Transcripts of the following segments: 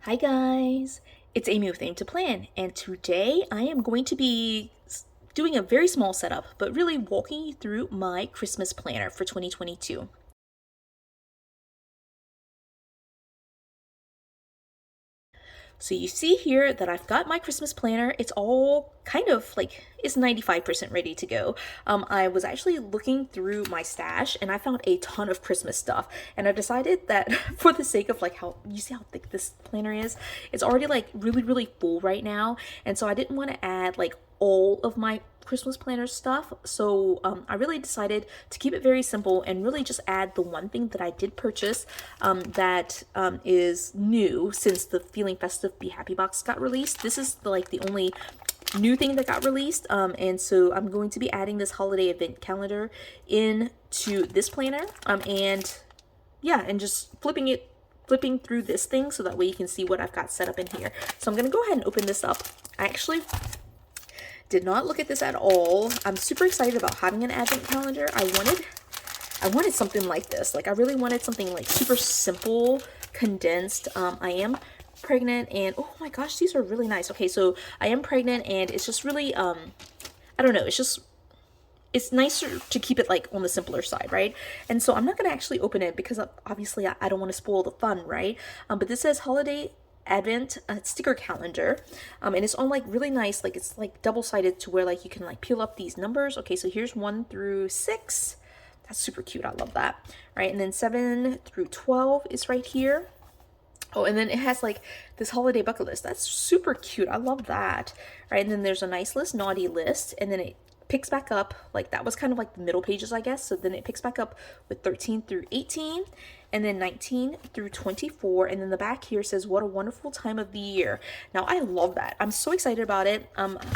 Hi guys, it's Amy with Aim to Plan, and today I am going to be doing a very small setup, but really walking you through my Christmas planner for 2022. So you see here that I've got my Christmas planner. It's all kind of like, it's 95% ready to go. I was actually looking through my stash and I found a ton of Christmas stuff. And I decided that for the sake of like how, you see how thick this planner is? It's already like really, really full right now. And so I didn't want to add like all of my Christmas planner stuff. So I really decided to keep it very simple and really just add the one thing that I did purchase that is new since the Feeling Festive Be Happy box got released. This is the only new thing that got released. And so I'm going to be adding this holiday event calendar into this planner. And yeah, and just flipping through this thing so that way you can see what I've got set up in here. So I'm going to go ahead and open this up. I actually did not look at this at all. I'm super excited about having an advent calendar. I wanted something like this. Like I really wanted something like super simple, condensed. I am pregnant and oh my gosh, these are really nice. Okay, so I am pregnant and it's just really I don't know, it's nicer to keep it like on the simpler side, right? And so I'm not gonna actually open it because obviously I don't want to spoil the fun, right? But this says holiday advent sticker calendar, and it's on like really nice, like it's like double-sided to where like you can like peel up these numbers. Okay, so here's 1 through 6. That's super cute. I love that. Right, and then 7 through 12 is right here. Oh, and then it has like this holiday bucket list. That's super cute. I love that. Right, and then there's a nice list, naughty list, and then it picks back up, like that was kind of like the middle pages, I guess. So then it picks back up with 13 through 18 and then 19 through 24. And then the back here says, what a wonderful time of the year. Now, I love that. I'm so excited about it.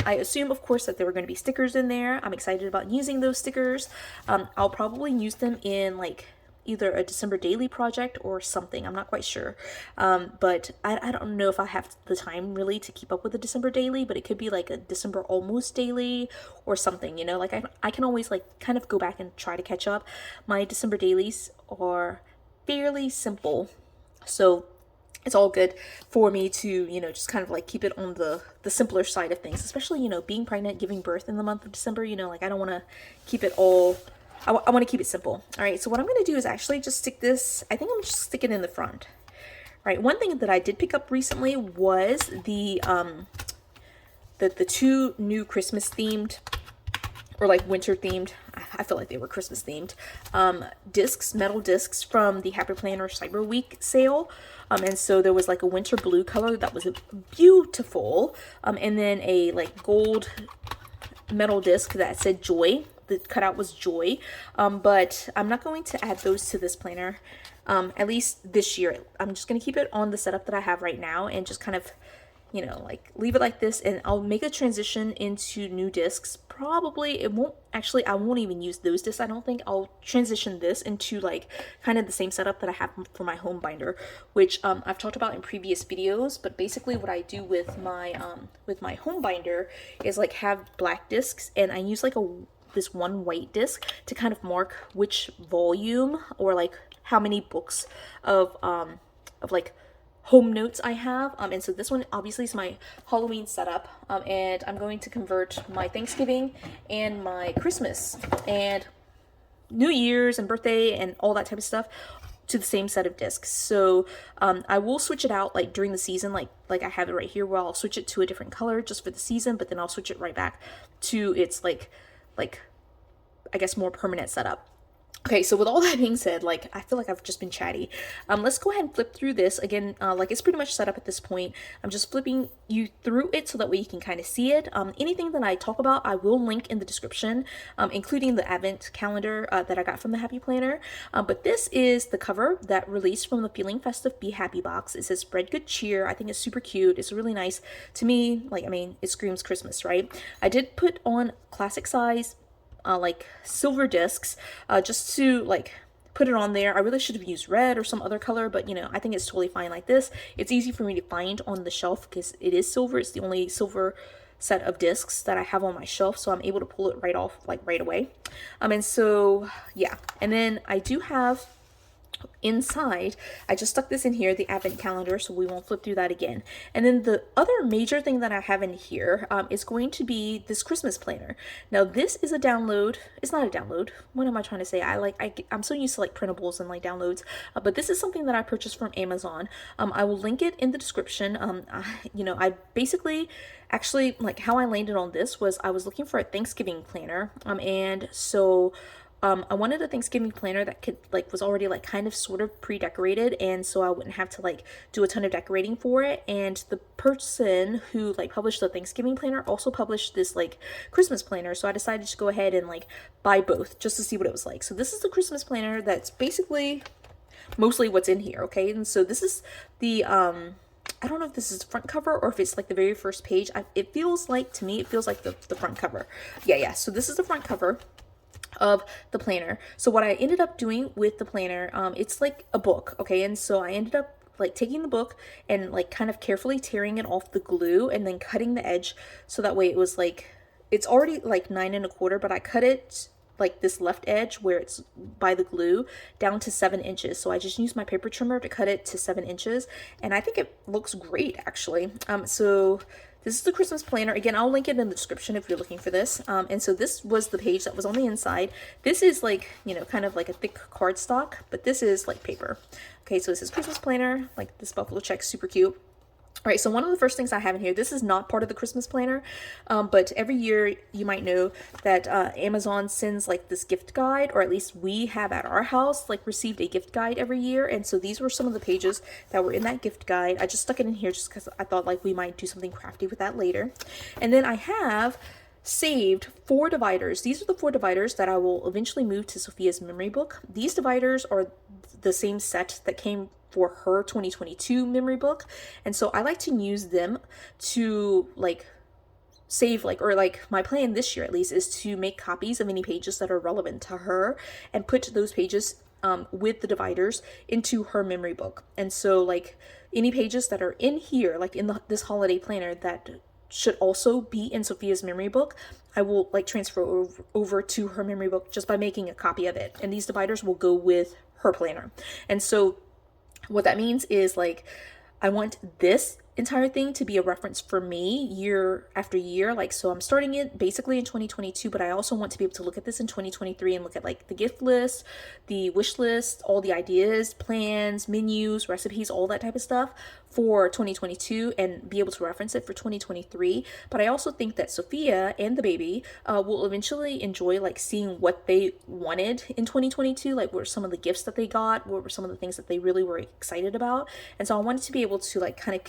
I assume, of course, that there were going to be stickers in there. I'm excited about using those stickers. I'll probably use them in like either a December daily project or something. I'm not quite sure. But I don't know if I have the time really to keep up with the December daily, but it could be like a December almost daily or something, you know, like I can always like kind of go back and try to catch up. My December dailies are fairly simple. So it's all good for me to, you know, just kind of like keep it on the simpler side of things, especially, you know, being pregnant, giving birth in the month of December, you know, like I don't want to keep it all I want to keep it simple. All right, so what I'm going to do is actually just stick this, I think I'm just stick it in the front. All right, one thing that I did pick up recently was the 2 new Christmas themed or like winter themed, I feel like they were Christmas themed, discs, metal discs from the Happy Planner Cyber Week sale. And so there was like a winter blue color that was beautiful, and then a like gold metal disc that said joy. The cutout was joy, but I'm not going to add those to this planner, at least this year. I'm just going to keep it on the setup that I have right now and just kind of, you know, like leave it like this, and I'll make a transition into new discs. Probably it won't actually, I won't even use those discs. I don't think I'll transition this into like kind of the same setup that I have for my home binder, which I've talked about in previous videos. But basically what I do with my home binder is like have black discs, and I use like this one white disc to kind of mark which volume or like how many books of like home notes I have. And so this one obviously is my Halloween setup, and I'm going to convert my Thanksgiving and my Christmas and New Year's and birthday and all that type of stuff to the same set of discs. So I will switch it out like during the season, like I have it right here, where I'll switch it to a different color just for the season, but then I'll switch it right back to its like I guess more permanent setup. Okay, so with all that being said, like I feel like I've just been chatty. Let's go ahead and flip through this again. Like it's pretty much set up at this point. I'm just flipping you through it so that way you can kind of see it. Anything that I talk about, I will link in the description, including the advent calendar that I got from the Happy Planner. But this is the cover that released from the Feeling Festive Be Happy box. It says "Spread Good Cheer." I think it's super cute. It's really nice to me. Like I mean, it screams Christmas, right? I did put on classic size like silver discs, just to like put it on there. I really should have used red or some other color, but you know, I think it's totally fine like this. It's easy for me to find on the shelf because it is silver. It's the only silver set of discs that I have on my shelf, so I'm able to pull it right off like right away. And so yeah, and then I do have inside, I just stuck this in here, the advent calendar, so we won't flip through that again. And then the other major thing that I have in here is going to be this Christmas planner. Now this is a download. It's not a download. What am I trying to say? I'm so used to like printables and like downloads, but this is something that I purchased from Amazon. I will link it in the description. I basically actually, like, how I landed on this was I was looking for a Thanksgiving planner, and so I wanted a Thanksgiving planner that could like was already like kind of sort of pre-decorated, and so I wouldn't have to like do a ton of decorating for it. And the person who like published the Thanksgiving planner also published this like Christmas planner, so I decided to go ahead and like buy both just to see what it was like. So this is the Christmas planner that's basically mostly what's in here, okay? And so this is the I don't know if this is the front cover or if it's like the very first page. It feels like, to me, it feels like the front cover. Yeah, so this is the front cover of the planner. So what I ended up doing with the planner, it's like a book, okay? And so I ended up like taking the book and like kind of carefully tearing it off the glue and then cutting the edge so that way it was like, it's already like 9 1/4, but I cut it like this left edge where it's by the glue down to 7 inches. So I just used my paper trimmer to cut it to 7 inches, and I think it looks great actually. So this is the Christmas planner. Again, I'll link it in the description if you're looking for this. And so this was the page that was on the inside. This is like, kind of like a thick cardstock, but this is like paper. Okay, so this is Christmas planner, like this buffalo check, super cute. All right, so one of the first things I have in here, this is not part of the Christmas planner, but every year you might know that Amazon sends like this gift guide, or at least we have at our house like received a gift guide every year. And so these were some of the pages that were in that gift guide. I just stuck it in here just because I thought like we might do something crafty with that later. And then I have saved 4 dividers. These are the 4 dividers that I will eventually move to Sophia's memory book. These dividers are the same set that came for her 2022 memory book, and so I like to use them to like save, like, or like my plan this year at least is to make copies of any pages that are relevant to her and put those pages with the dividers into her memory book. And so like any pages that are in here, like in this holiday planner, that should also be in Sophia's memory book, I will like transfer over to her memory book just by making a copy of it, and these dividers will go with her planner. And so what that means is like I want this entire thing to be a reference for me year after year. Like, so I'm starting it basically in 2022, but I also want to be able to look at this in 2023 and look at like the gift list, the wish list, all the ideas, plans, menus, recipes, all that type of stuff for 2022 and be able to reference it for 2023. But I also think that Sophia and the baby will eventually enjoy like seeing what they wanted in 2022, like what were some of the gifts that they got, what were some of the things that they really were excited about. And so I wanted to be able to like kind of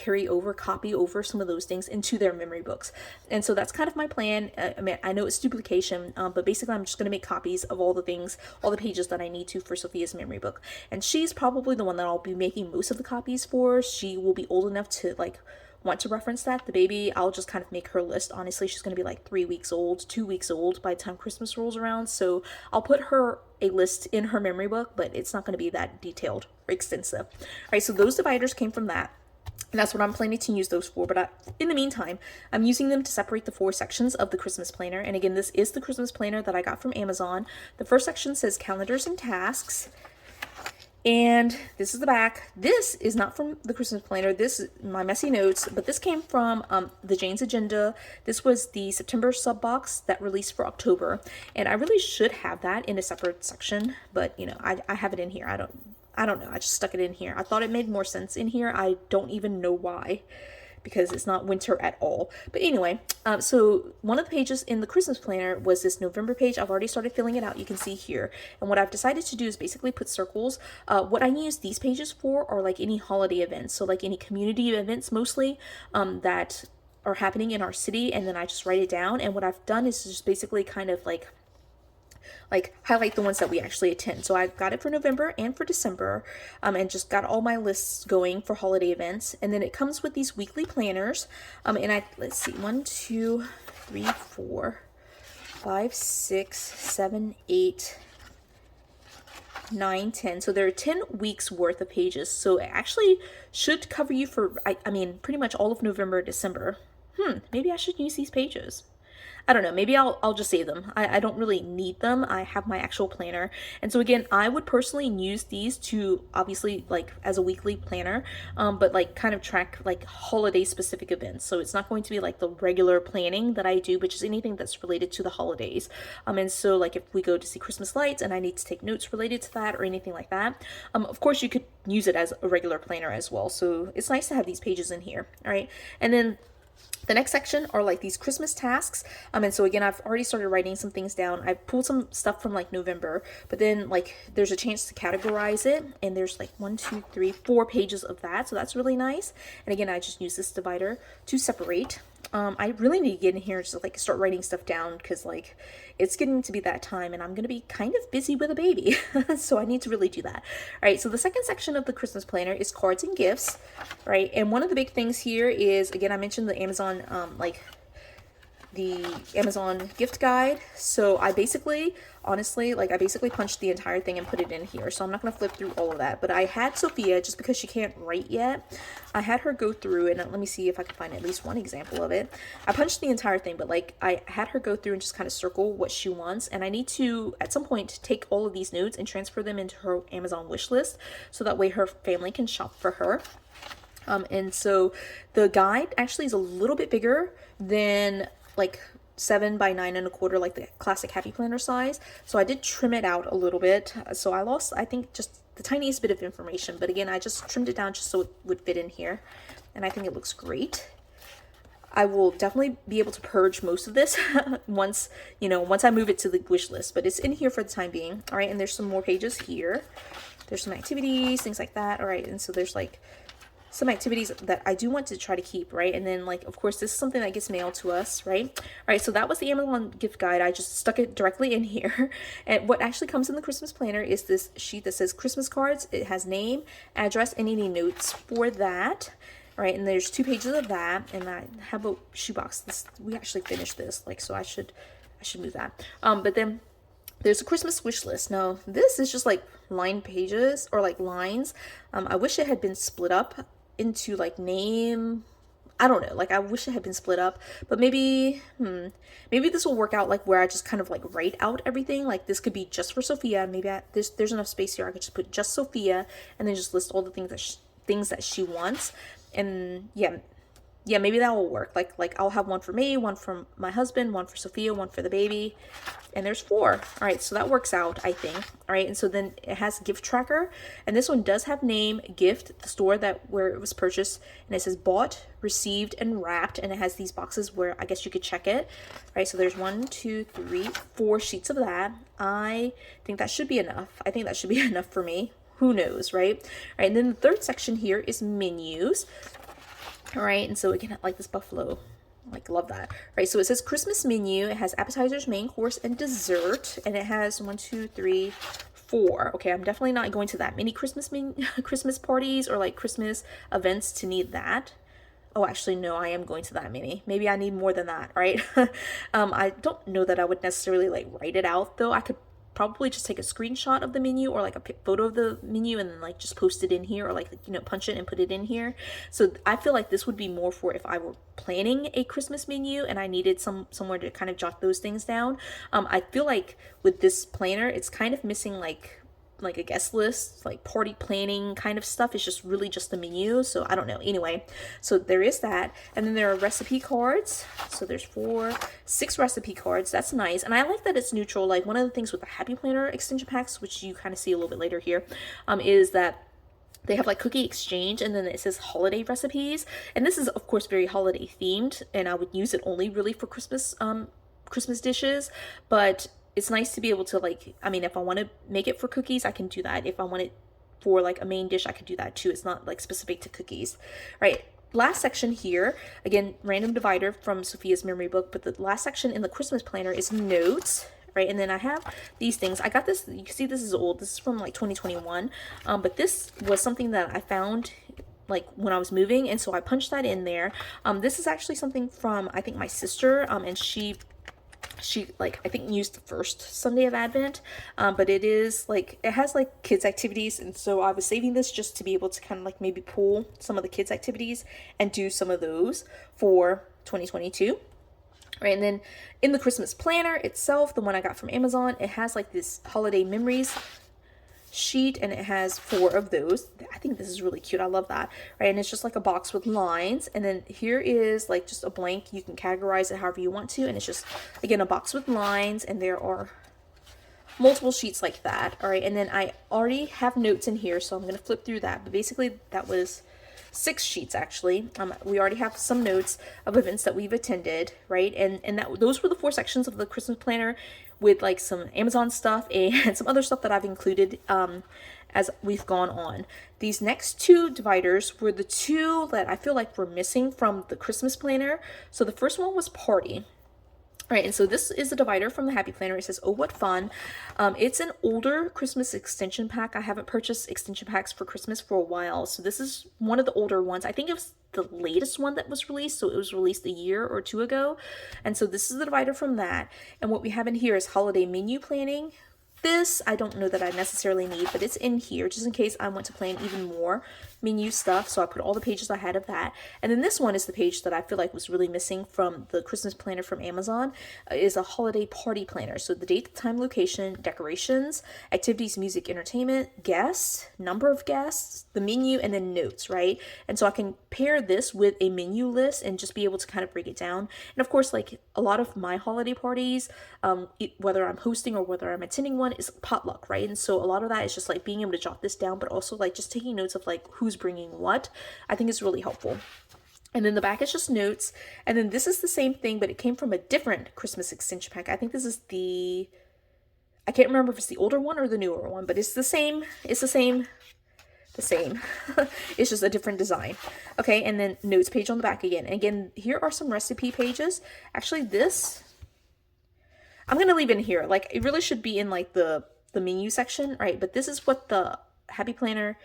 copy over some of those things into their memory books. And so that's kind of my plan. I mean, I know it's duplication, but basically I'm just going to make copies of all the things, all the pages that I need to for Sophia's memory book. And she's probably the one that I'll be making most of the copies for. She will be old enough to like want to reference that. The baby, I'll just kind of make her list. Honestly, she's going to be like 3 weeks old, 2 weeks old by the time Christmas rolls around. So I'll put her a list in her memory book, but it's not going to be that detailed or extensive. All right, so those dividers came from that. And that's what I'm planning to use those for. But in the meantime, I'm using them to separate the 4 sections of the Christmas planner. And again, this is the Christmas planner that I got from Amazon. The first section says calendars and tasks. And this is the back. This is not from the Christmas planner. This is my messy notes, but this came from the Jane's Agenda. This was the September sub box that released for October. And I really should have that in a separate section, but I have it in here. I don't know. I just stuck it in here. I thought it made more sense in here. I don't even know why, because it's not winter at all. But anyway, so one of the pages in the Christmas planner was this November page. I've already started filling it out. You can see here. And what I've decided to do is basically put circles. What I use these pages for are like any holiday events. So like any community events mostly that are happening in our city. And then I just write it down. And what I've done is just basically kind of like highlight the ones that we actually attend. So I got it for November and for December, and just got all my lists going for holiday events. And then it comes with these weekly planners. And let's see, 1, 2, 3, 4, 5, 6, 7, 8, 9, 10. So there are 10 weeks worth of pages. So it actually should cover you for, I mean, pretty much all of November, December. Maybe I should use these pages. I don't know, maybe I'll just save them. I don't really need them. I have my actual planner. And so again, I would personally use these to obviously like as a weekly planner, but like kind of track like holiday specific events. So it's not going to be like the regular planning that I do, which is anything that's related to the holidays. And so like if we go to see Christmas lights and I need to take notes related to that or anything like that, of course you could use it as a regular planner as well. So it's nice to have these pages in here. All right. And then the next section are like these Christmas tasks. And so again, I've already started writing some things down. I pulled some stuff from like November, but then like there's a chance to categorize it. And there's like 1, 2, 3, 4 pages of that. So that's really nice. And again, I just use this divider to separate. I really need to get in here to like start writing stuff down because like it's getting to be that time and I'm going to be kind of busy with a baby. So I need to really do that. All right. So the second section of the Christmas planner is cards and gifts, right? And one of the big things here is, again, I mentioned the Amazon, the Amazon gift guide. So I basically, honestly, like I basically punched the entire thing and put it in here. So I'm not going to flip through all of that, but I had Sophia, just because she can't write yet, I had her go through and let me see if I can find at least one example of it. I punched the entire thing, but like I had her go through and just kind of circle what she wants. And I need to, at some point, take all of these notes and transfer them into her Amazon wish list. So that way her family can shop for her. And so the guide actually is a little bit bigger than like 7 by 9 1/4, like the classic happy planner size. So I did trim it out a little bit. So I lost, I think, just the tiniest bit of information. But again, I just trimmed it down just so it would fit in here. And I think it looks great. I will definitely be able to purge most of this once I move it to the wish list. But it's in here for the time being. All right, and there's some more pages here. There's some activities, things like that. All right, and so there's like some activities that I do want to try to keep, right? And then like, of course, this is something that gets mailed to us, right? All right, so that was the Amazon gift guide. I just stuck it directly in here. And what actually comes in the Christmas planner is this sheet that says Christmas cards. It has name, address, and any notes for that. All right, and there's 2 pages of that. And I have a shoebox. We actually finished this, like, so I should move that. But then there's a Christmas wish list. Now, this is just like line pages or like lines. I wish it had been split up into like name. I don't know, like I wish it had been split up, but maybe this will work out like where I just kind of like write out everything. Like this could be just for Sophia. Maybe there's enough space here. I could just put just Sophia and then just list all the things that she wants. And yeah, maybe that will work. Like I'll have one for me, one for my husband, one for Sophia, one for the baby, and there's 4. All right, so that works out, I think. All right, and so then it has gift tracker, and this one does have name, gift, the store where it was purchased, and it says bought, received, and wrapped, and it has these boxes where I guess you could check it. All right, so there's 1, 2, 3, 4 sheets of that. I think that should be enough. I think that should be enough for me. Who knows, right? All right, and then the third section here is menus. All right, and so again, like this buffalo, like love that. All right, so it says Christmas menu. It has appetizers, main course, and dessert, and it has 1, 2, 3, 4. Okay, I'm definitely not going to that many Christmas parties or like Christmas events to need that. Oh, actually, no, I am going to that many. Maybe I need more than that, right? I don't know that I would necessarily like write it out though. I could probably just take a screenshot of the menu or like a photo of the menu and then like just post it in here or like, punch it and put it in here. So I feel like this would be more for if I were planning a Christmas menu and I needed somewhere to kind of jot those things down. I feel like with this planner, it's kind of missing like a guest list, like party planning kind of stuff. It's just really just the menu. So I don't know. Anyway, so there is that. And then there are recipe cards. So there's 6 recipe cards. That's nice. And I like that it's neutral. Like one of the things with the Happy Planner extension packs, which you kind of see a little bit later here, is that they have like cookie exchange and then it says holiday recipes. And this is of course very holiday themed and I would use it only really for Christmas dishes, but it's nice to be able to like, I mean, if I want to make it for cookies, I can do that. If I want it for like a main dish, I could do that too. It's not like specific to cookies. All right. Last section here, again, random divider from Sophia's memory book, but the last section in the Christmas planner is notes. Right, and then I have these things. I got this, you can see this is old. This is from like 2021. But this was something that I found like when I was moving. And so I punched that in there. This is actually something from, I think my sister, and she like I think used the first Sunday of Advent, but it is like it has like kids activities, and so I was saving this just to be able to kind of like maybe pull some of the kids activities and do some of those for 2022. right? And then in the Christmas planner itself, the one I got from Amazon, it has like this holiday memories sheet, and it has 4 of those. I think this is really cute. I love that, right? And it's just like a box with lines, and then here is like just a blank. You can categorize it however you want to, and it's just, again, a box with lines, and there are multiple sheets like that. All right, and then I already have notes in here, so I'm going to flip through that. But basically that was 6 sheets actually. We already have some notes of events that we've attended, right? And that those were the 4 sections of the Christmas planner, with like some Amazon stuff and some other stuff that I've included as we've gone on. These next 2 dividers were the 2 that I feel like were missing from the Christmas planner. So the first one was party. All right, and so this is a divider from the Happy Planner. It says, "Oh, what fun." It's an older Christmas extension pack. I haven't purchased extension packs for Christmas for a while. So this is one of the older ones. I think it was the latest one that was released. So it was released a year or 2 ago. And so this is the divider from that. And what we have in here is holiday menu planning. This, I don't know that I necessarily need, but it's in here just in case I want to plan even more menu stuff. So I put all the pages I had of that. And then this one is the page that I feel like was really missing from the Christmas planner from Amazon, is a holiday party planner. So the date, time, location, decorations, activities, music, entertainment, guests, number of guests, the menu, and then notes, right? And so I can pair this with a menu list and just be able to kind of break it down. And of course, like a lot of my holiday parties, whether I'm hosting or whether I'm attending one, is potluck, right? And so a lot of that is just like being able to jot this down, but also like just taking notes of like who's bringing what. I think is really helpful. And then the back is just notes. And then this is the same thing, but it came from a different Christmas extension pack. I think this is I can't remember if it's the older one or the newer one, but it's the same. It's the same. It's just a different design. Okay, and then notes page on the back again. And again, here are some recipe pages. Actually, this, I'm going to leave in here. Like, it really should be in like the menu section, right? But this is what the Happy Planner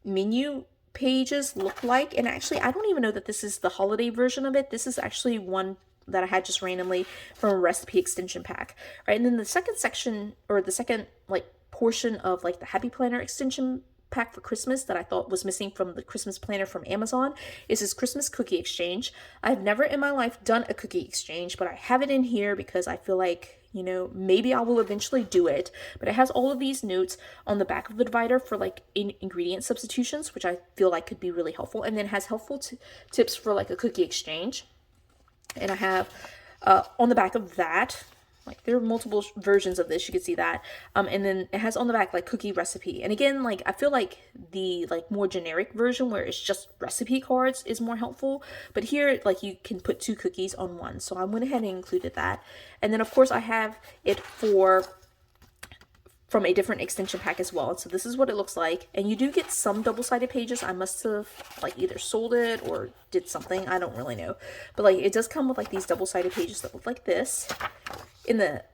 menu pages look like. And actually, I don't even know that this is the holiday version of it. This is actually one that I had just randomly from a recipe extension pack, right? And then the second section, or the second like portion of like the Happy Planner extension pack for Christmas that I thought was missing from the Christmas planner from Amazon, is this Christmas cookie exchange. I've never in my life done a cookie exchange, but I have it in here because I feel like, you know, maybe I will eventually do it. But it has all of these notes on the back of the divider for like ingredient substitutions, which I feel like could be really helpful, and then has helpful tips for like a cookie exchange. And I have on the back of that, like there are multiple versions of this, you can see that, and then it has on the back like cookie recipe. And again, like I feel like the like more generic version where it's just recipe cards is more helpful, but here like you can put 2 cookies on one, so I went ahead and included that. And then of course I have it from a different extension pack as well. So this is what it looks like. And you do get some double-sided pages. I must have like either sold it or did something. I don't really know. But like it does come with like these double-sided pages that look like this in the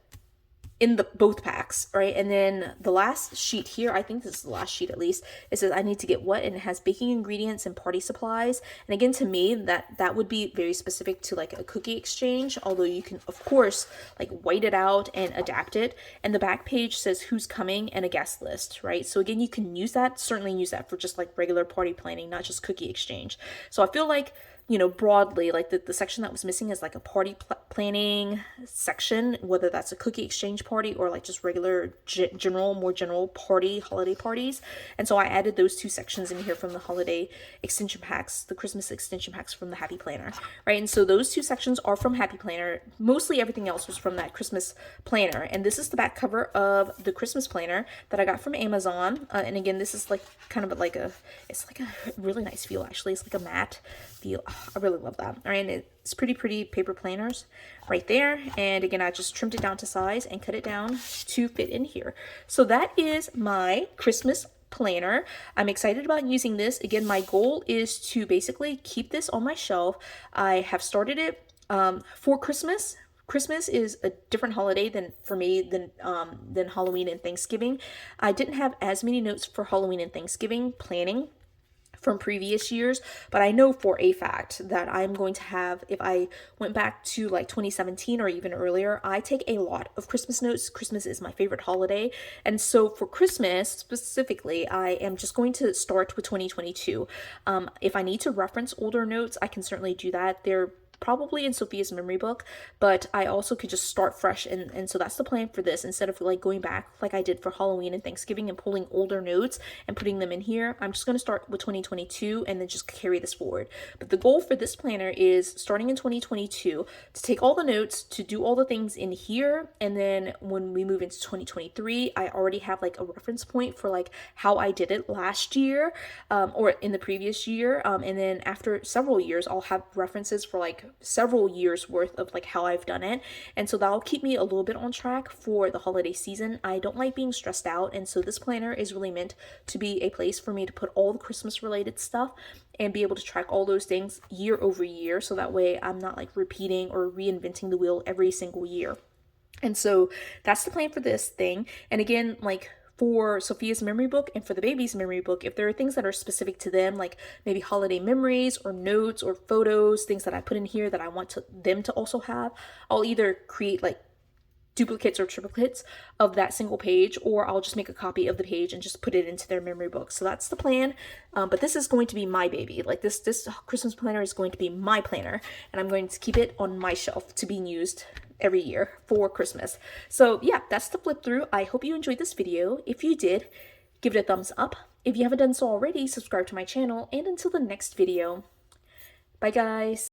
both packs, right? And then the last sheet here, I think this is the last sheet at least, it says I need to get what, and it has baking ingredients and party supplies. And again, to me, that would be very specific to like a cookie exchange, although you can of course like white it out and adapt it. And the back page says who's coming and a guest list, right? So again, you can certainly use that for just like regular party planning, not just cookie exchange. So I feel like, you know, broadly, like the section that was missing is like a party planning section, whether that's a cookie exchange party or like just regular more general holiday parties. And so I added those 2 sections in here from the holiday extension packs, the Christmas extension packs from the Happy Planner, right? And so those 2 sections are from Happy Planner. Mostly everything else was from that Christmas planner. And this is the back cover of the Christmas planner that I got from Amazon. And again, this is like kind of like it's like a really nice feel actually. It's like a matte feel. I really love that. All right, and it's pretty paper planners right there. And again, I just trimmed it down to size and cut it down to fit in here. So that is my Christmas planner. I'm excited about using this. Again, my goal is to basically keep this on my shelf. I have started it for Christmas. Christmas is a different holiday for me than Halloween and Thanksgiving. I didn't have as many notes for Halloween and Thanksgiving planning from previous years, but I know for a fact that I'm going to have, if I went back to like 2017 or even earlier, I take a lot of Christmas notes. Christmas is my favorite holiday, and so for Christmas specifically, I am just going to start with 2022. If I need to reference older notes, I can certainly do that. They're probably in Sophia's memory book, but I also could just start fresh. And so that's the plan for this. Instead of like going back like I did for Halloween and Thanksgiving and pulling older notes and putting them in here, I'm just going to start with 2022 and then just carry this forward. But the goal for this planner is starting in 2022 to take all the notes, to do all the things in here, and then when we move into 2023, I already have like a reference point for like how I did it last year, or in the previous year, and then after several years I'll have references for like several years worth of like how I've done it, and so that'll keep me a little bit on track for the holiday season. I don't like being stressed out, and so this planner is really meant to be a place for me to put all the Christmas related stuff and be able to track all those things year over year, so that way I'm not like repeating or reinventing the wheel every single year. And so that's the plan for this thing. And again, like for Sophia's memory book and for the baby's memory book, if there are things that are specific to them, like maybe holiday memories or notes or photos, things that I put in here that I want them to also have, I'll either create like duplicates or triplicates of that single page, or I'll just make a copy of the page and just put it into their memory book. So that's the plan. But this is going to be my baby. Like this Christmas planner is going to be my planner, and I'm going to keep it on my shelf to be used every year for Christmas. So yeah, that's the flip through. I hope you enjoyed this video. If you did, give it a thumbs up. If you haven't done so already, subscribe to my channel, and until the next video, bye guys.